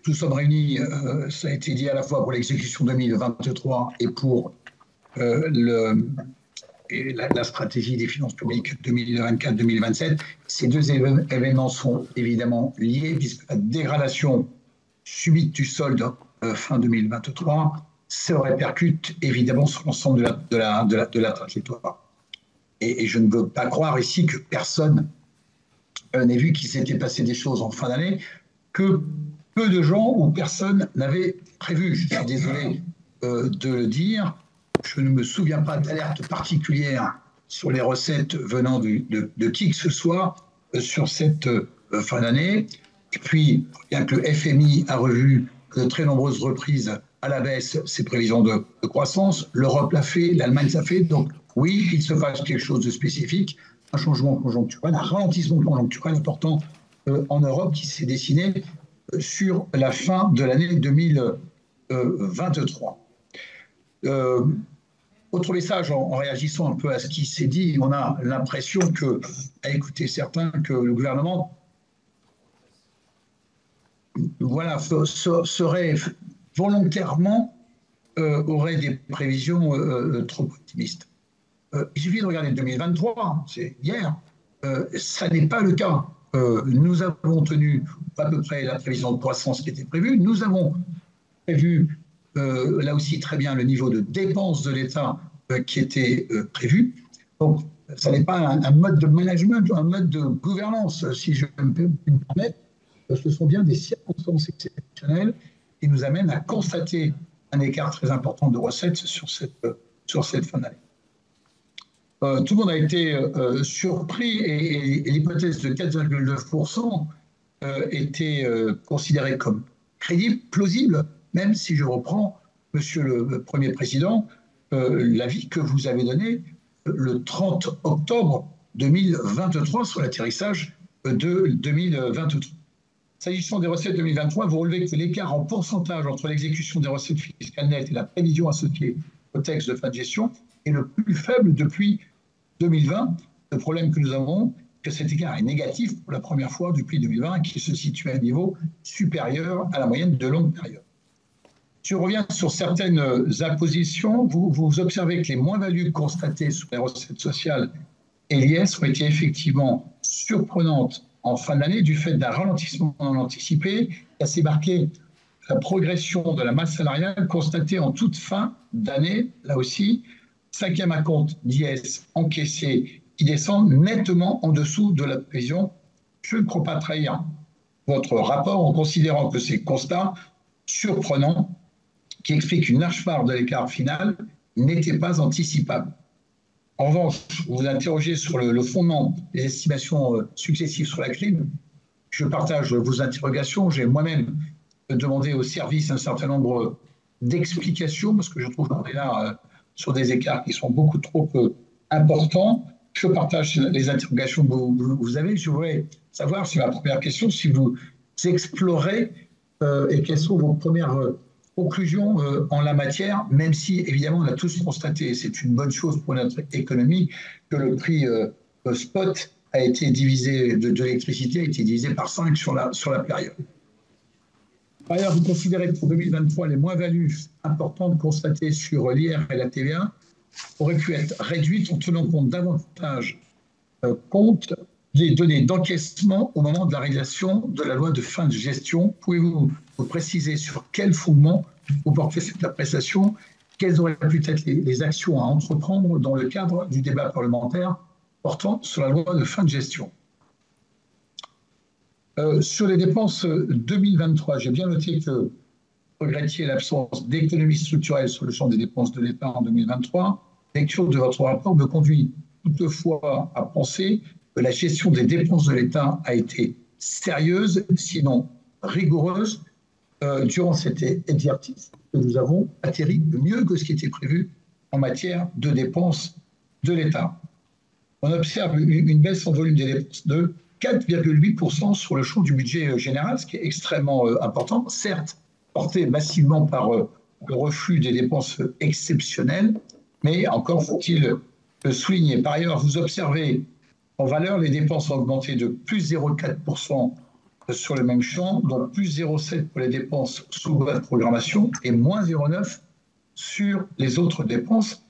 nous sommes réunis, ça a été dit à la fois pour l'exécution 2023 et pour la stratégie des finances publiques 2024-2027. Ces deux événements sont évidemment liés, puisque la dégradation subite du solde fin 2023 se répercute évidemment sur l'ensemble de la trajectoire. Et je ne veux pas croire ici que personne n'ait vu qu'il s'était passé des choses en fin d'année que peu de gens ou personne n'avait prévu. Je suis désolé de le dire. Je ne me souviens pas d'alerte particulière sur les recettes venant de qui que ce soit sur cette fin d'année. Et puis, bien que le FMI a revu de très nombreuses reprises à la baisse ses prévisions de croissance, l'Europe l'a fait, l'Allemagne l'a fait. Donc oui, il se passe quelque chose de spécifique, un changement conjoncturel, un ralentissement conjoncturel important en Europe qui s'est dessiné sur la fin de l'année 2023. Autre message, en réagissant un peu à ce qui s'est dit, on a l'impression que, à écouter certains, que le gouvernement serait volontairement aurait des prévisions trop optimistes. Il suffit de regarder 2023, c'est hier, ça n'est pas le cas. Nous avons tenu à peu près la prévision de croissance qui était prévue. Nous avons prévu là aussi très bien le niveau de dépenses de l'État qui était prévu. Donc, ça n'est pas un mode de management, un mode de gouvernance, si je peux me permettre. Ce sont bien des circonstances exceptionnelles qui nous amènent à constater un écart très important de recettes sur cette fin d'année. Tout le monde a été surpris et l'hypothèse de 4,9% était considérée comme crédible, plausible, même si je reprends, Monsieur le Premier Président, l'avis que vous avez donné le 30 octobre 2023 sur l'atterrissage de 2023. S'agissant des recettes 2023, vous relevez que l'écart en pourcentage entre l'exécution des recettes fiscales nettes et la prévision associée au texte de fin de gestion est le plus faible depuis 2020. Le problème que nous avons, c'est que cet écart est négatif pour la première fois depuis 2020, qui se situe à un niveau supérieur à la moyenne de longue période. Si on revient sur certaines impositions, vous observez que les moins-values constatées sur les recettes sociales et l'IS ont été effectivement surprenantes en fin d'année du fait d'un ralentissement non anticipé qui a s'est marqué la progression de la masse salariale constatée en toute fin d'année, là aussi, cinquième acompte d'IS encaissé qui descend nettement en dessous de la prévision. Je ne crois pas trahir votre rapport en considérant que ces constats surprenants qui expliquent une large part de l'écart final n'étaient pas anticipables. En revanche, vous vous interrogez sur le fondement des estimations successives sur la crise. Je partage vos interrogations. J'ai moi-même demandé au service un certain nombre d'explications parce que je trouve qu'on est là sur des écarts qui sont beaucoup trop importants. Je partage les interrogations que vous avez. Je voudrais savoir, c'est ma première question, si vous explorez et quelles sont vos premières conclusion en la matière, même si évidemment on a tous constaté, c'est une bonne chose pour notre économie, que le prix spot a été divisé de l'électricité a été divisé par 5 sur la période. Par ailleurs, vous considérez que pour 2023, les moins-values importantes constatées sur l'IR et la TVA auraient pu être réduites en tenant compte davantage compte des données d'encaissement au moment de la réalisation de la loi de fin de gestion. Pouvez-vous vous préciser sur quel fondement vous portez cette appréciation? Quelles auraient pu être les actions à entreprendre dans le cadre du débat parlementaire portant sur la loi de fin de gestion? Sur les dépenses 2023, j'ai bien noté que vous regrettiez l'absence d'économie structurelle sur le champ des dépenses de l'État en 2023. Lecture de votre rapport me conduit toutefois à penser que la gestion des dépenses de l'État a été sérieuse, sinon rigoureuse, durant cet exercice que nous avons atterri mieux que ce qui était prévu en matière de dépenses de l'État. On observe une baisse en volume des dépenses de 4,8% sur le champ du budget général, ce qui est extrêmement important, certes porté massivement par le reflux des dépenses exceptionnelles, mais encore faut-il le souligner. Par ailleurs, vous observez en valeur, les dépenses ont augmenté de plus 0,4% sur le même champ, donc plus 0,7 pour les dépenses sous base de programmation et moins 0,9 sur les autres dépenses.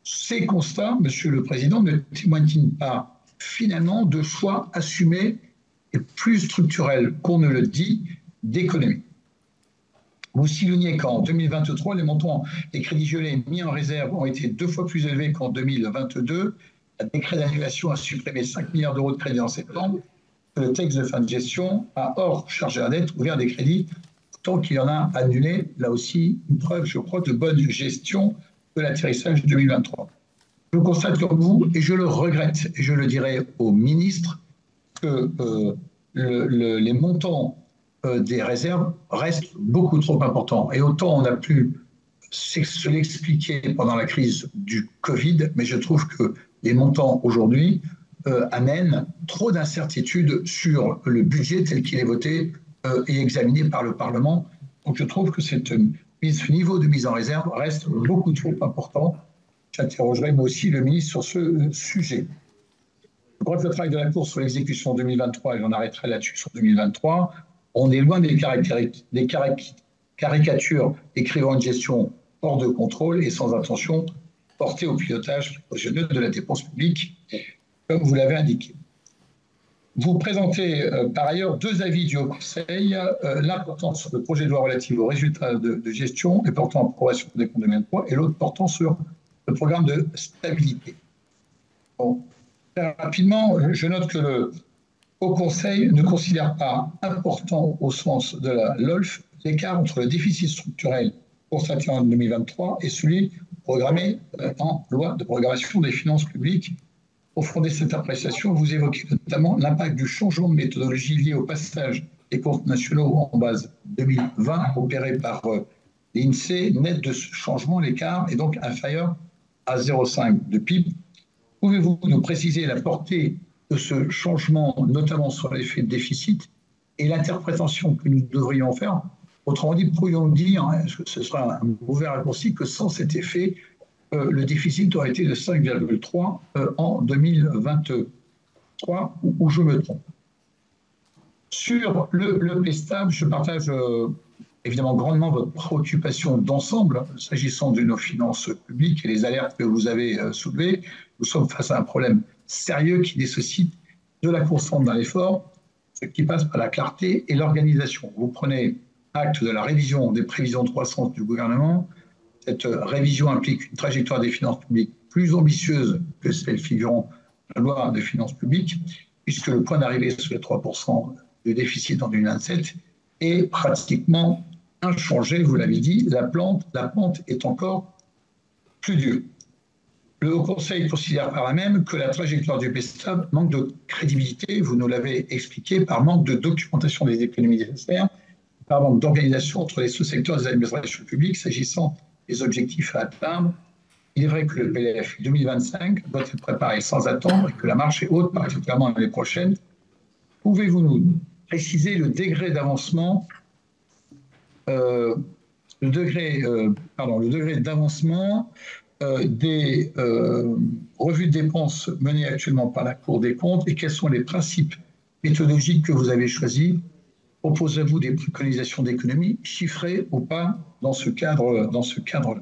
Ces constats, Monsieur le Président, ne témoignent pas finalement de choix assumés et plus structurels qu'on ne le dit d'économie. Vous soulignez qu'en 2023, les montants des crédits gelés mis en réserve ont été 2 fois plus élevés qu'en 2022. Un décret d'annulation a supprimé 5 milliards d'euros de crédits en septembre. Le texte de fin de gestion a, hors charge à la dette, ouvert des crédits tant qu'il y en a annulé. Là aussi, une preuve, je crois, de bonne gestion de l'atterrissage 2023. Je constate comme vous, et je le regrette, et je le dirai au ministre, que les montants des réserves restent beaucoup trop importants. Et autant on a pu se l'expliquer pendant la crise du Covid, mais je trouve que les montants aujourd'hui amènent trop d'incertitudes sur le budget tel qu'il est voté et examiné par le Parlement. Donc je trouve que ce niveau de mise en réserve reste beaucoup trop important. J'interrogerai moi aussi le ministre sur ce sujet. Je crois que le travail de la Cour sur l'exécution 2023, et j'en arrêterai là-dessus sur 2023, on est loin des caricatures décrivant une gestion hors de contrôle et sans attention portée au pilotage précautionneux de la dépense publique, comme vous l'avez indiqué. Vous présentez par ailleurs 2 avis du Haut Conseil, l'un portant sur le projet de loi relatif aux résultats de gestion et portant en approbation des comptes 2023, et l'autre portant sur le programme de stabilité. Bon. Très rapidement, je note que le Haut Conseil ne considère pas important au sens de la LOLF l'écart entre le déficit structurel constaté en 2023 et celui programmé en loi de programmation des finances publiques. Au fond de cette appréciation, vous évoquez notamment l'impact du changement de méthodologie lié au passage des comptes nationaux en base 2020 opéré par l'INSEE. Net de ce changement, l'écart est donc inférieur à 0,5 de PIB. Pouvez-vous nous préciser la portée de ce changement, notamment sur l'effet de déficit et l'interprétation que nous devrions faire? Autrement dit, pourrions-nous dire, ce sera un mauvais raccourci, que sans cet effet, le déficit aurait été de 5,3 en 2023, où je me trompe. Sur le PSTAB, je partage évidemment grandement votre préoccupation d'ensemble s'agissant de nos finances publiques et les alertes que vous avez soulevées. Nous sommes face à un problème sérieux qui nécessite de la constante dans l'effort, ce qui passe par la clarté et l'organisation. Vous prenez acte de la révision des prévisions de croissance du gouvernement. Cette révision implique une trajectoire des finances publiques plus ambitieuse que celle figurant dans la loi de finances publiques, puisque le point d'arrivée sur les 3% de déficit en 2027 est pratiquement inchangé, vous l'avez dit, la pente est encore plus dure. Le Haut Conseil considère par là même que la trajectoire du PSTAB manque de crédibilité, vous nous l'avez expliqué, par manque de documentation des économies nécessaires, par manque d'organisation entre les sous-secteurs des administrations publiques s'agissant des objectifs à atteindre. Il est vrai que le PLF 2025 doit être préparé sans attendre et que la marche est haute, particulièrement l'année prochaine. Pouvez-vous nous préciser le degré d'avancement des revues de dépenses menées actuellement par la Cour des comptes et quels sont les principes méthodologiques que vous avez choisis? Proposez-vous des préconisations d'économie chiffrées ou pas dans ce cadre-là?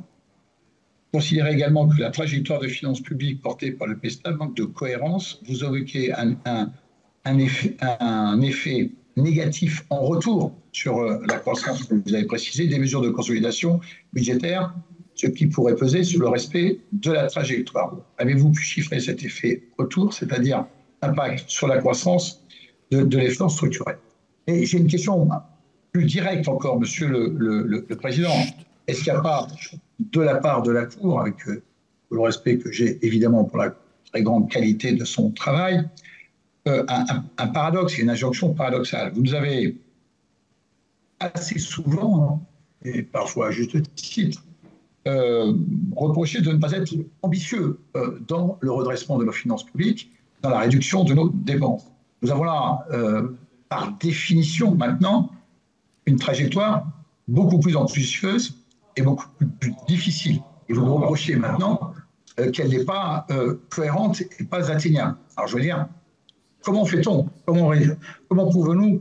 Considérez également que la trajectoire de finances publiques portée par le PSTAB manque de cohérence. Vous évoquez un effet négatif en retour sur la croissance que vous avez précisé, des mesures de consolidation budgétaire, ce qui pourrait peser sur le respect de la trajectoire. Avez-vous pu chiffrer cet effet retour, c'est-à-dire impact sur la croissance de l'effort structurel? Et j'ai une question plus directe encore, Monsieur le Président. Est-ce qu'il n'y a pas, de la part de la Cour, avec le respect que j'ai évidemment pour la très grande qualité de son travail, un paradoxe, une injonction paradoxale? Vous nous avez assez souvent, et parfois à juste titre, reproché de ne pas être ambitieux dans le redressement de nos finances publiques, dans la réduction de nos dépenses. Nous avons là, par définition maintenant, une trajectoire beaucoup plus ambitieuse et beaucoup plus difficile. Et vous me reprochez maintenant qu'elle n'est pas cohérente et pas atteignable. Alors je veux dire, comment fait-on? Comment pouvons-nous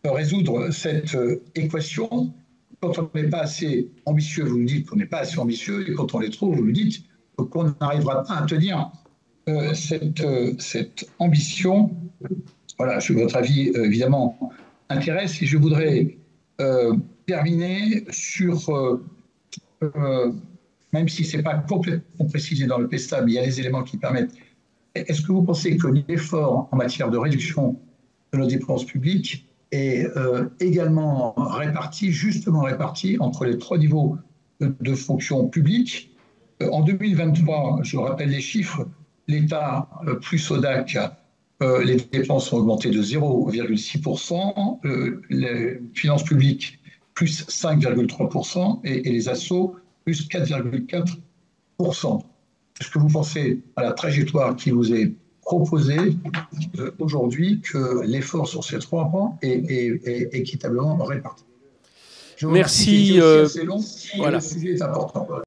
résoudre cette équation. Quand on n'est pas assez ambitieux, vous nous dites qu'on n'est pas assez ambitieux, et quand on les trouve, vous nous dites qu'on n'arrivera pas à tenir cette ambition. Voilà, votre avis, évidemment, intéresse, et je voudrais terminer sur, même si ce n'est pas complètement précisé dans le PESTA, mais il y a des éléments qui permettent. Est-ce que vous pensez que l'effort en matière de réduction de nos dépenses publiques est également réparti, justement réparti, entre les 3 niveaux de fonction publique? En 2023, je rappelle les chiffres, l'État plus ODAC, les dépenses ont augmenté de 0,6%, les finances publiques plus 5,3% et les assos plus 4,4%. Est-ce que vous pensez à la trajectoire qui vous est proposée aujourd'hui que l'effort sur ces 3 points est équitablement réparti? Merci. C'est long, voilà. Le sujet est important.